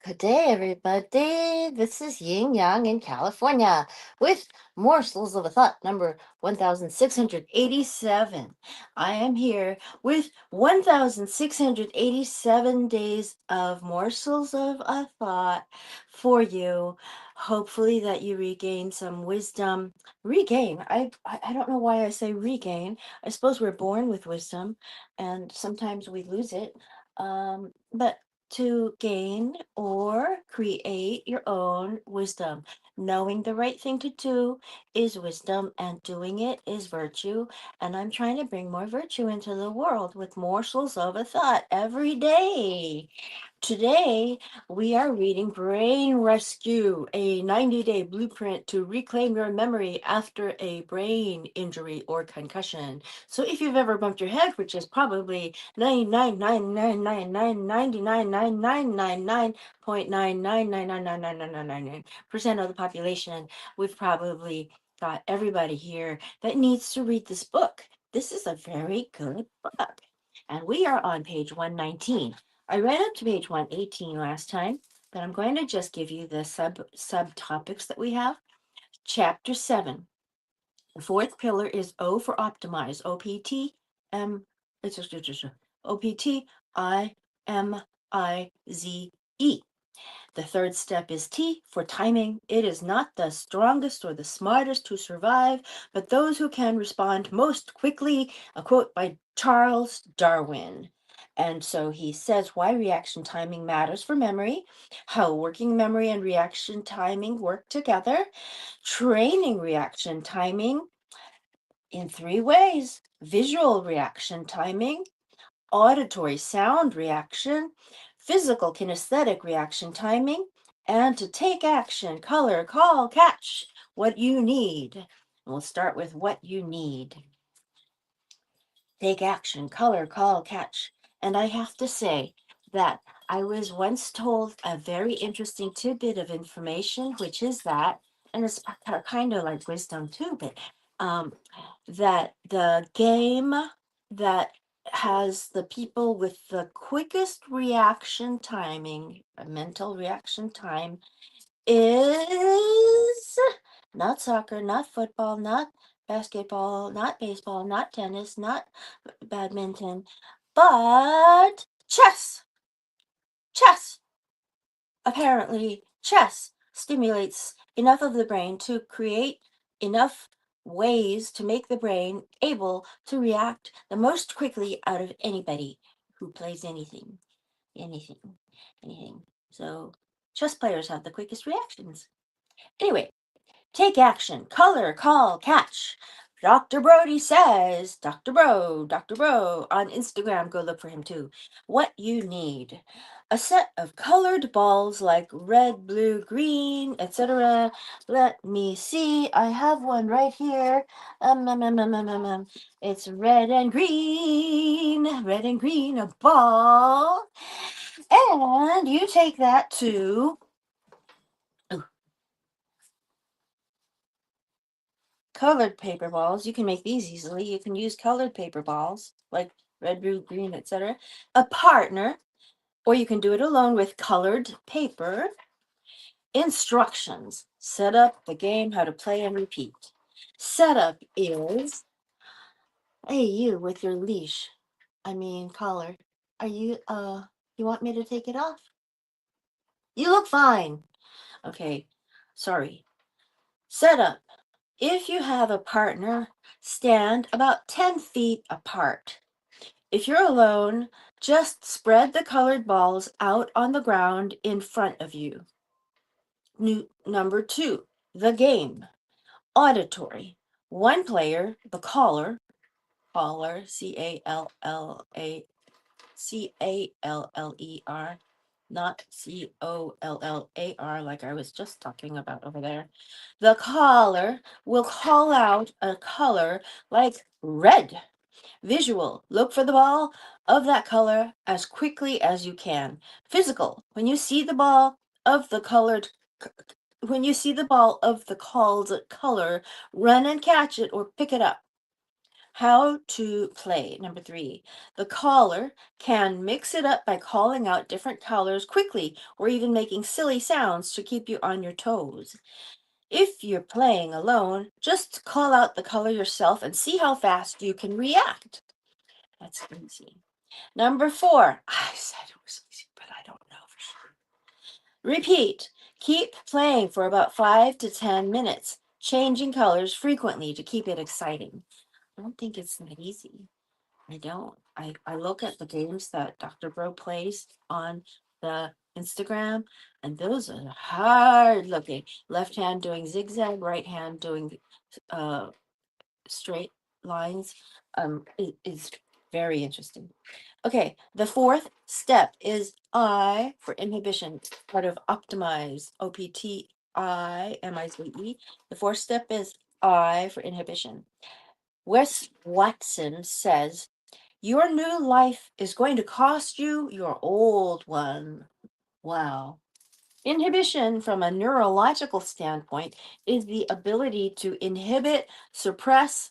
Good day, everybody. This is Yin Yang in California with Morsels of a Thought number 1687. I am here with 1687 days of morsels of a thought for you. Hopefully, that you regain some wisdom. Regain. I don't know why I say regain. I suppose we're born with wisdom and sometimes we lose it. But to gain or create your own wisdom. Knowing the right thing to do is wisdom, and doing it is virtue. And I'm trying to bring more virtue into the world with morsels of a thought every day. Today, we are reading Brain Rescue, a 90-day blueprint to reclaim your memory after a brain injury or concussion. So if you've ever bumped your head, which is probably 99.9999999.9999999% of the population, we've probably got everybody here that needs to read this book. This is a very good book. And we are on page 119. I read up to page 118 last time, but I'm going to just give you the subtopics that we have. Chapter 7. The fourth pillar is O for optimize. OPTIMIZE. The third step is T for timing. It is not the strongest or the smartest who survive, but those who can respond most quickly. A quote by Charles Darwin. And so he says why reaction timing matters for memory, how working memory and reaction timing work together, training reaction timing in 3 ways: visual reaction timing, auditory sound reaction, physical kinesthetic reaction timing, and to take action, color, call, catch what you need. And we'll start with what you need. Take action, color, call, catch. And I have to say that I was once told a very interesting tidbit of information, which is that, and it's kind of like wisdom too, but that the game that has the people with the quickest reaction timing, mental reaction time, is not soccer, not football, not basketball, not baseball, not tennis, not badminton, but chess. Chess. Apparently, chess stimulates enough of the brain to create enough ways to make the brain able to react the most quickly out of anybody who plays anything, anything, anything. So, chess players have the quickest reactions. Anyway, take action, color, call, catch. Dr. Brody says, Dr. Bro, on Instagram, go look for him too. What you need: a set of colored balls like red, blue, green, etc. Let me see. I have one right here. It's red and green, a ball. And you take that to colored paper balls. You can make these easily. You can use colored paper balls like red, blue, green, etc. A partner, or you can do it alone with colored paper. Instructions: set up the game, how to play and repeat. Setup is, hey, you with your leash, collar. Are you want me to take it off? You look fine. Okay, sorry. Setup: if you have a partner, stand about 10 feet apart. If you're alone, just spread the colored balls out on the ground in front of you. Number 2, the game. Auditory: one player, the caller, Callerer, not Collar, like I was just talking about over there. The caller will call out a color like red. Visual: look for the ball of that color as quickly as you can. Physical: when you see the ball of the called color, run and catch it or pick it up. How to play. Number 3, the caller can mix it up by calling out different colors quickly or even making silly sounds to keep you on your toes. If you're playing alone, just call out the color yourself and see how fast you can react. That's easy. Number 4, I said it was easy, but I don't know for sure. Repeat. Keep playing for about 5 to 10 minutes, changing colors frequently to keep it exciting. I don't think it's that easy. I don't. I look at the games that Dr. Bro plays on the Instagram, and those are hard looking. Left hand doing zigzag, right hand doing uh, straight lines. It's very interesting. Okay, the 4th step is I for inhibition, part of optimize, OPTIMIZE. The 4th step is I for inhibition. Wes Watson says, your new life is going to cost you your old one. Wow. Inhibition, from a neurological standpoint, is the ability to inhibit, suppress,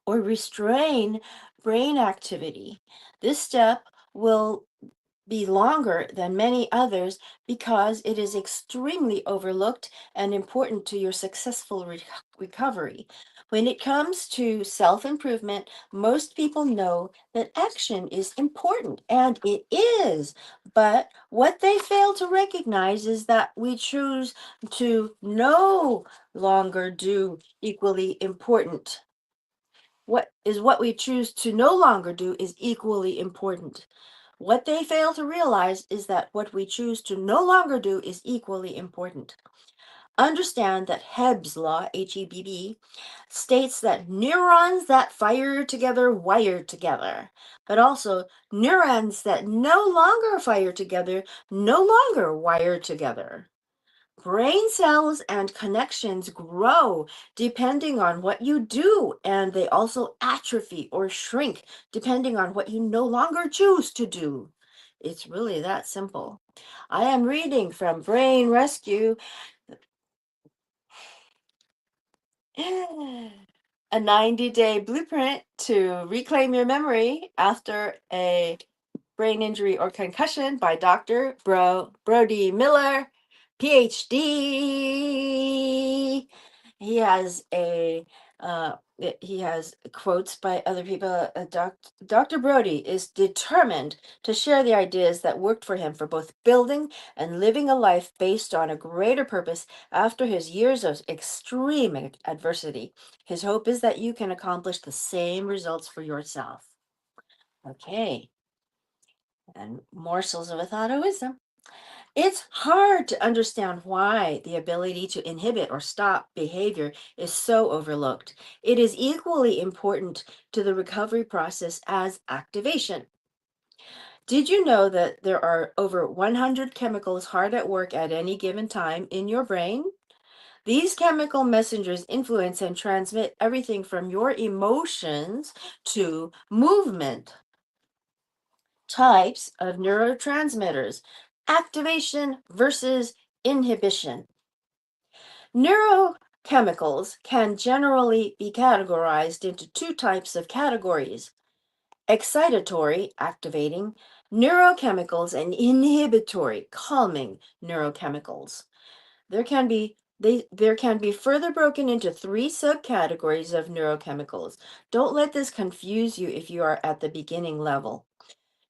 or restrain brain activity. This step will be longer than many others because it is extremely overlooked and important to your successful recovery. When it comes to self improvement, most people know that action is important, and it is. But what they fail to recognize is that we choose to no longer do equally important. What we choose to no longer do is equally important. What they fail to realize is that what we choose to no longer do is equally important. Understand that Hebb's law, Hebb, states that neurons that fire together wire together, but also neurons that no longer fire together no longer wire together. Brain cells and connections grow depending on what you do, and they also atrophy or shrink depending on what you no longer choose to do. It's really that simple. I am reading from Brain Rescue, a 90-day blueprint to reclaim your memory after a brain injury or concussion by Dr. Brody Miller, PhD. He has he has quotes by other people. Dr. Brody is determined to share the ideas that worked for him for both building and living a life based on a greater purpose after his years of extreme adversity. His hope is that you can accomplish the same results for yourself. Okay, and morsels of a thought of wisdom. It's hard to understand why the ability to inhibit or stop behavior is so overlooked. It is equally important to the recovery process as activation. Did you know that there are over 100 chemicals hard at work at any given time in your brain? These chemical messengers influence and transmit everything from your emotions to movement. Types of neurotransmitters: activation versus inhibition. Neurochemicals can generally be categorized into 2 types of categories: excitatory, activating neurochemicals, and inhibitory, calming neurochemicals. There can be further broken into 3 subcategories of neurochemicals. Don't let this confuse you if you are at the beginning level: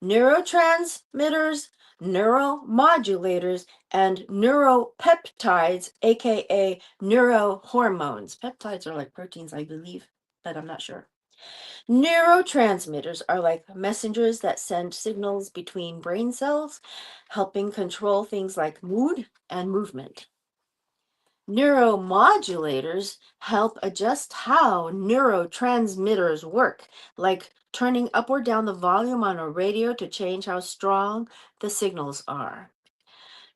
neurotransmitters, neuromodulators, and neuropeptides, aka neurohormones. Peptides are like proteins, I believe, but I'm not sure. Neurotransmitters are like messengers that send signals between brain cells, helping control things like mood and movement. Neuromodulators help adjust how neurotransmitters work, like turning up or down the volume on a radio to change how strong the signals are.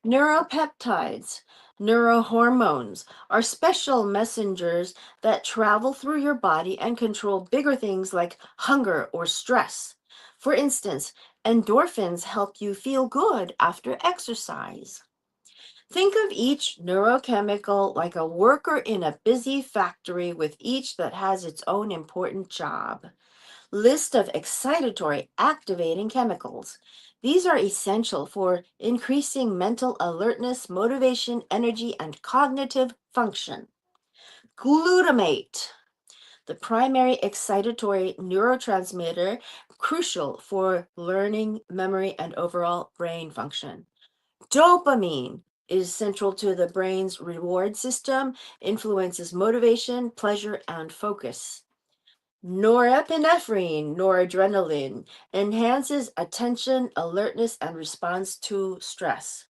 Neuropeptides, neurohormones, are special messengers that travel through your body and control bigger things like hunger or stress. For instance, endorphins help you feel good after exercise. Think of each neurochemical like a worker in a busy factory with each that has its own important job. List of excitatory activating chemicals. These are essential for increasing mental alertness, motivation, energy, and cognitive function. Glutamate, the primary excitatory neurotransmitter crucial for learning, memory, and overall brain function. Dopamine is central to the brain's reward system, influences motivation, pleasure, and focus. Norepinephrine, noradrenaline, enhances attention, alertness, and response to stress.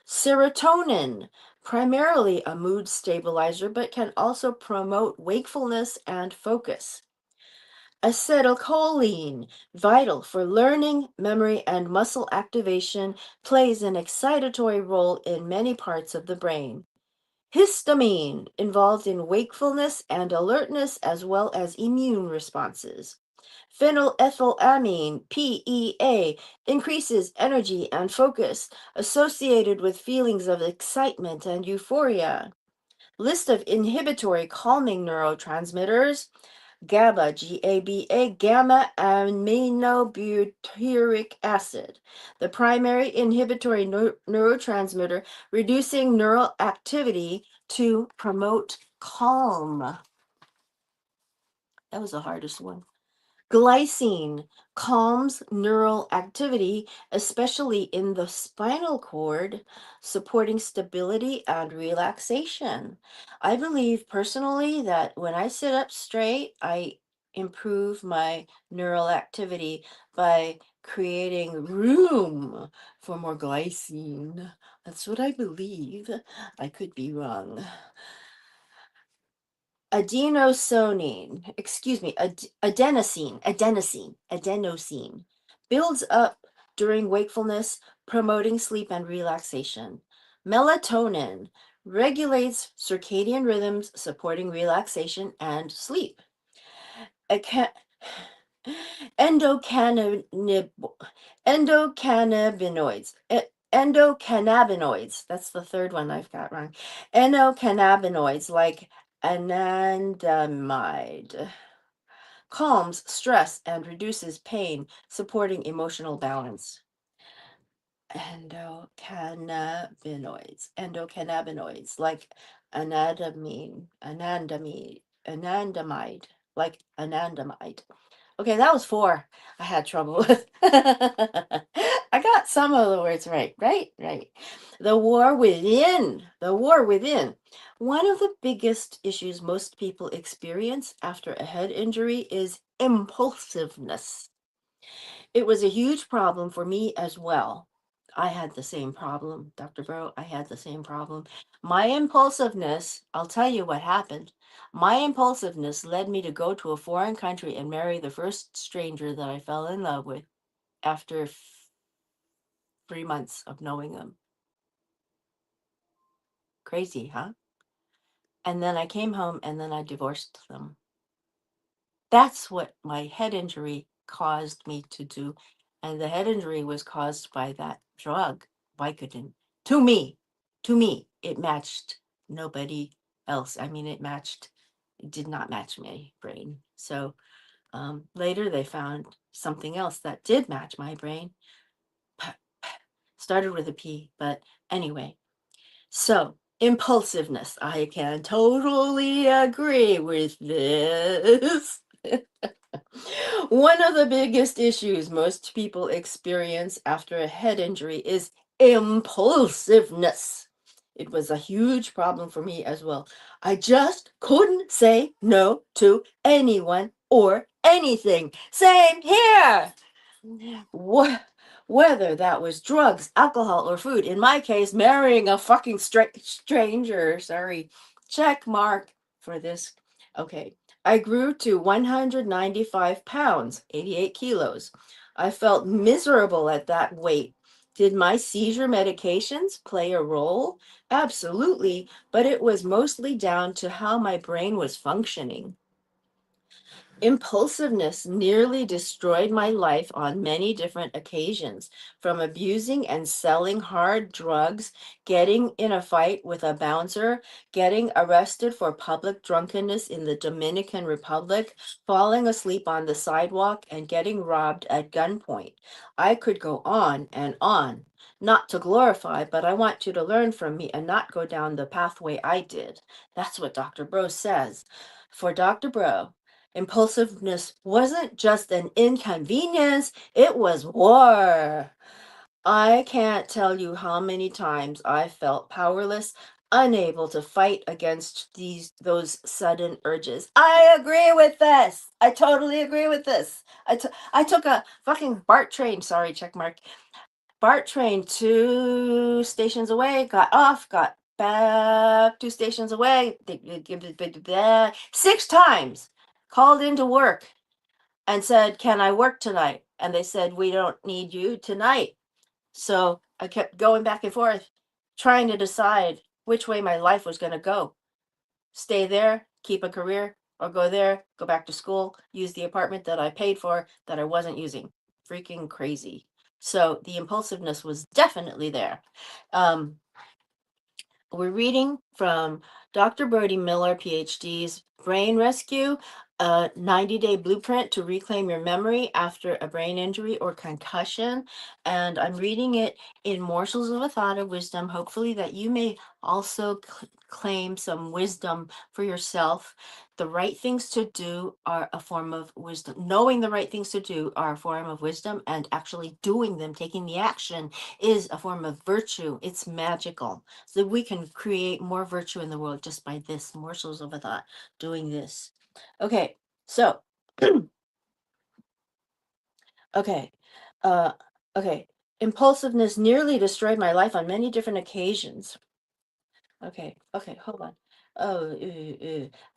Serotonin, primarily a mood stabilizer, but can also promote wakefulness and focus. Acetylcholine, vital for learning, memory, and muscle activation, plays an excitatory role in many parts of the brain. Histamine, involved in wakefulness and alertness as well as immune responses. Phenylethylamine, PEA, increases energy and focus, associated with feelings of excitement and euphoria. List of inhibitory calming neurotransmitters. GABA, GABA, gamma aminobutyric acid, the primary inhibitory neurotransmitter, reducing neural activity to promote calm. That was the hardest one. Glycine calms neural activity, especially in the spinal cord, supporting stability and relaxation. I believe personally that when I sit up straight, I improve my neural activity by creating room for more glycine. That's what I believe. I could be wrong. Adenosine builds up during wakefulness, promoting sleep and relaxation. Melatonin regulates circadian rhythms, supporting relaxation and sleep. Aca- endocannabinoid, endocannabinoids. Endocannabinoids, that's the third one I've got wrong. Endocannabinoids like anandamide calms stress and reduces pain, supporting emotional balance. Endocannabinoids like anandamide, like anandamide. Okay, that was four I had trouble with. I got some of the words right, right. The war within, the war within. One of the biggest issues most people experience after a head injury is impulsiveness. It was a huge problem for me as well. I had the same problem, Dr. Bro. I had the same problem. My impulsiveness, I'll tell you what happened. My impulsiveness led me to go to a foreign country and marry the first stranger that I fell in love with after 3 months of knowing them. Crazy, huh? And then I came home and then I divorced them. That's what my head injury caused me to do. And the head injury was caused by that drug, Vicodin. To me, it matched nobody else. I mean, it did not match my brain. So later they found something else that did match my brain. Started with a P, but anyway. So, impulsiveness. I can totally agree with this. One of the biggest issues most people experience after a head injury is impulsiveness. It was a huge problem for me as well. I just couldn't say no to anyone or anything. Same here. Whether that was drugs, alcohol, or food. In my case, marrying a fucking stranger. Sorry. Check mark for this. Okay. I grew to 195 pounds, 88 kilos. I felt miserable at that weight. Did my seizure medications play a role? Absolutely, but it was mostly down to how my brain was functioning. Impulsiveness nearly destroyed my life on many different occasions, from abusing and selling hard drugs, getting in a fight with a bouncer, getting arrested for public drunkenness in the Dominican Republic, falling asleep on the sidewalk, and getting robbed at gunpoint. I could go on and on. Not to glorify, but I want you to learn from me and not go down the pathway I did. That's what Dr. Bro says. For Dr. Bro, impulsiveness wasn't just an inconvenience, it was war. I can't tell you how many times I felt powerless, unable to fight against those sudden urges. I agree with this. I totally agree with this. I took a fucking BART train, sorry, check mark. BART train 2 stations away, got off, got back 2 stations away, 6 times called into work and said, "Can I work tonight?" And they said, "We don't need you tonight." So I kept going back and forth, trying to decide which way my life was going to go: stay there, keep a career, or go there, go back to school, use the apartment that I paid for that I wasn't using. Freaking crazy. So the impulsiveness was definitely there. Um, we're reading from Dr. Brody Miller, PhD's Brain Rescue, a 90-day blueprint to reclaim your memory after a brain injury or concussion. And I'm reading it in morsels of a thought of wisdom, hopefully that you may also claim some wisdom for yourself. The right things to do are a form of wisdom. Knowing the right things to do are a form of wisdom, and actually doing them, taking the action, is a form of virtue. It's magical. So we can create more virtue in the world just by this morsels of a thought, doing this. Okay, so okay, uh, okay. Impulsiveness nearly destroyed my life on many different occasions. Okay, hold on. Oh,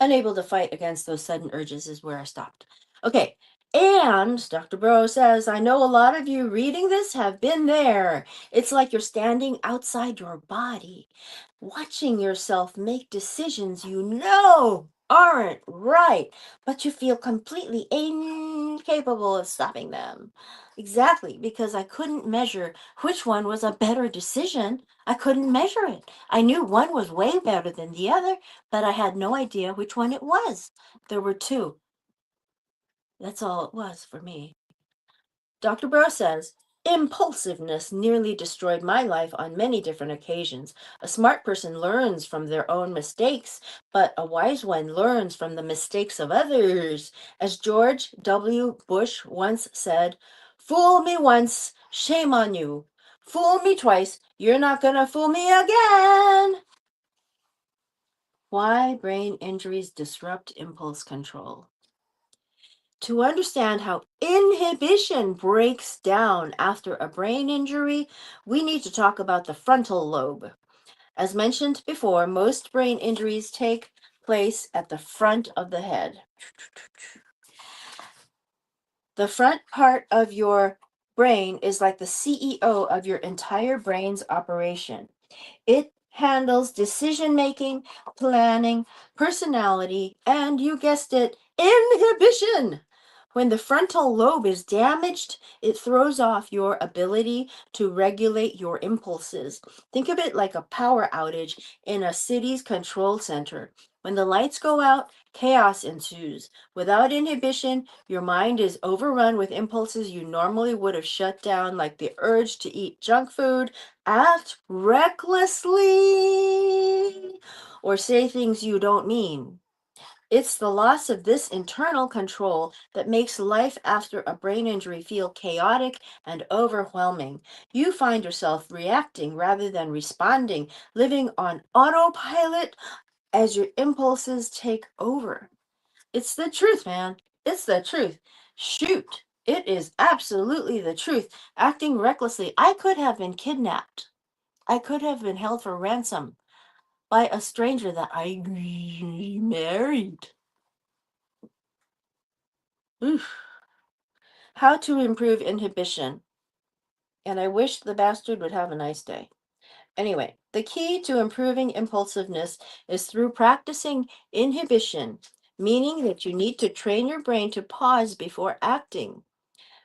unable to fight against those sudden urges is where I stopped. Okay, and Dr. Bro says, I know a lot of you reading this have been there. It's like you're standing outside your body, watching yourself make decisions you know aren't right, but you feel completely incapable of stopping them. Exactly, because I couldn't measure which one was a better decision. I couldn't measure it. I knew one was way better than the other, but I had no idea which one it was. There were two. That's all it was for me. Dr. Bro says, impulsiveness nearly destroyed my life on many different occasions. A smart person learns from their own mistakes, but a wise one learns from the mistakes of others. As George W. Bush once said, fool me once, shame on you. Fool me twice, you're not gonna fool me again. Why brain injuries disrupt impulse control. To understand how inhibition breaks down after a brain injury, we need to talk about the frontal lobe. As mentioned before, most brain injuries take place at the front of the head. The front part of your brain is like the CEO of your entire brain's operation. It handles decision making, planning, personality, and you guessed it, inhibition. When the frontal lobe is damaged, it throws off your ability to regulate your impulses. Think of it like a power outage in a city's control center. When the lights go out, chaos ensues. Without inhibition, your mind is overrun with impulses you normally would have shut down, like the urge to eat junk food, act recklessly, or say things you don't mean. It's the loss of this internal control that makes life after a brain injury feel chaotic and overwhelming. You find yourself reacting rather than responding, living on autopilot as your impulses take over. It's the truth, man. It's the truth. Shoot. It is absolutely the truth. Acting recklessly. I could have been kidnapped. I could have been held for ransom by a stranger that I married. Oof. How to improve inhibition. And I wish the bastard would have a nice day. Anyway, the key to improving impulsiveness is through practicing inhibition. meaning that you need to train your brain to pause before acting.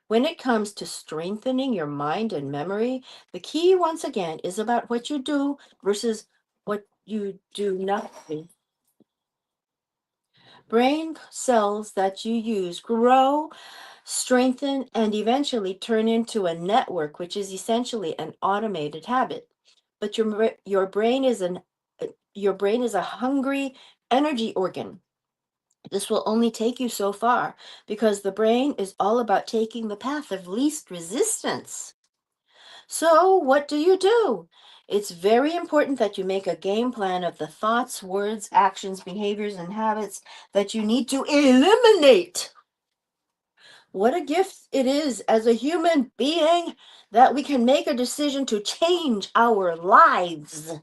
When it comes to strengthening your mind and memory, the key once again is about what you do versus what you do not do. Brain cells that you use grow, strengthen, and eventually turn into a network, which is essentially an automated habit. But your brain is a hungry energy organ. This will only take you so far because the brain is all about taking the path of least resistance. So, what do you do? It's very important that you make a game plan of the thoughts, words, actions, behaviors, and habits that you need to eliminate. What a gift it is as a human being that we can make a decision to change our lives.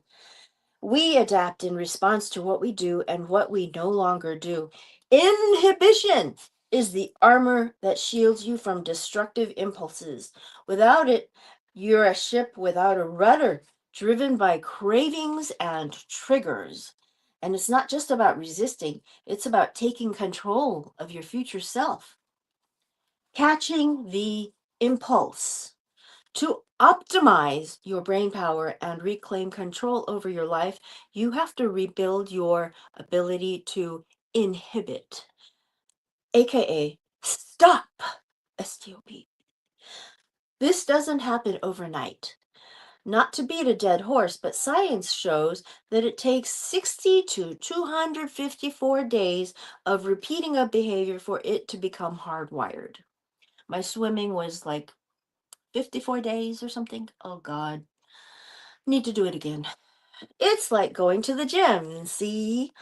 We adapt in response to what we do and what we no longer do. Inhibition is the armor that shields you from destructive impulses. Without it, you're a ship without a rudder, driven by cravings and triggers. And it's not just about resisting, it's about taking control of your future self. Catching the impulse. To optimize your brain power and reclaim control over your life, you have to rebuild your ability to inhibit, aka stop. STOP. This doesn't happen overnight. Not to beat a dead horse, but science shows that it takes 60 to 254 days of repeating a behavior for it to become hardwired. My swimming was like 54 days or something. Oh God. Need to do it again. It's like going to the gym. See,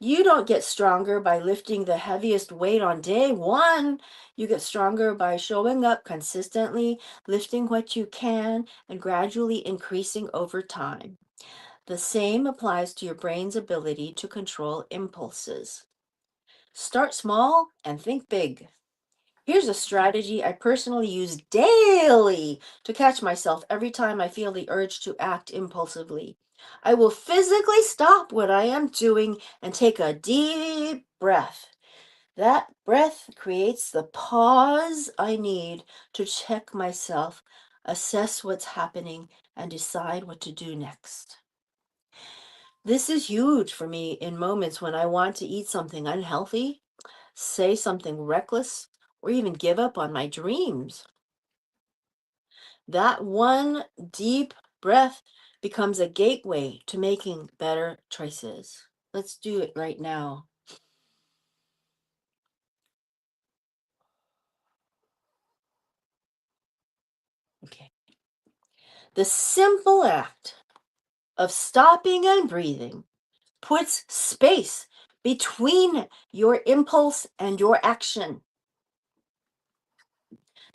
you don't get stronger by lifting the heaviest weight on day one. You get stronger by showing up consistently, lifting what you can, and gradually increasing over time. The same applies to your brain's ability to control impulses. Start small and think big. Here's a strategy I personally use daily to catch myself every time I feel the urge to act impulsively. I will physically stop what I am doing and take a deep breath. That breath creates the pause I need to check myself, assess what's happening, and decide what to do next. This is huge for me in moments when I want to eat something unhealthy, say something reckless, or even give up on my dreams. That one deep breath becomes a gateway to making better choices. Let's do it right now. Okay. The simple act of stopping and breathing puts space between your impulse and your action.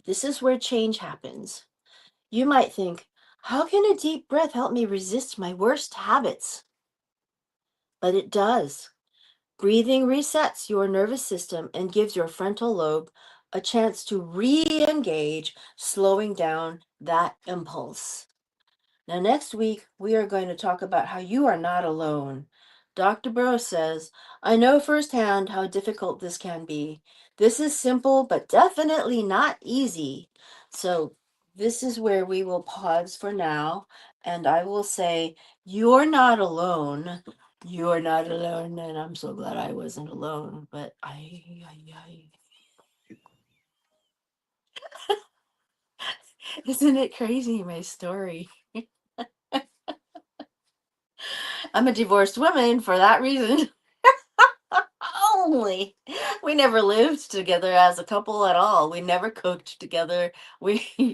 This is where change happens. You might think, how can a deep breath help me resist my worst habits? But it does. Breathing resets your nervous system and gives your frontal lobe a chance to re-engage, slowing down that impulse. Now, next week, we are going to talk about how you are not alone. Dr. Burrow says, I know firsthand how difficult this can be. This is simple, but definitely not easy. So, this is where we will pause for now, and I will say, you're not alone. You're not alone, and I'm so glad I wasn't alone. But isn't it crazy, my story? I'm a divorced woman for that reason. Only. We never lived together as a couple at all. We never cooked together.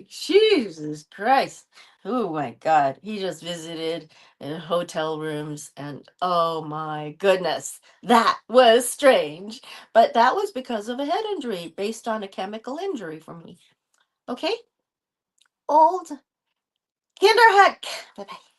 Jesus Christ. Oh my God. He just visited in hotel rooms, and oh my goodness, that was strange. But that was because of a head injury based on a chemical injury for me. Okay? Old Kinderhook. Bye bye.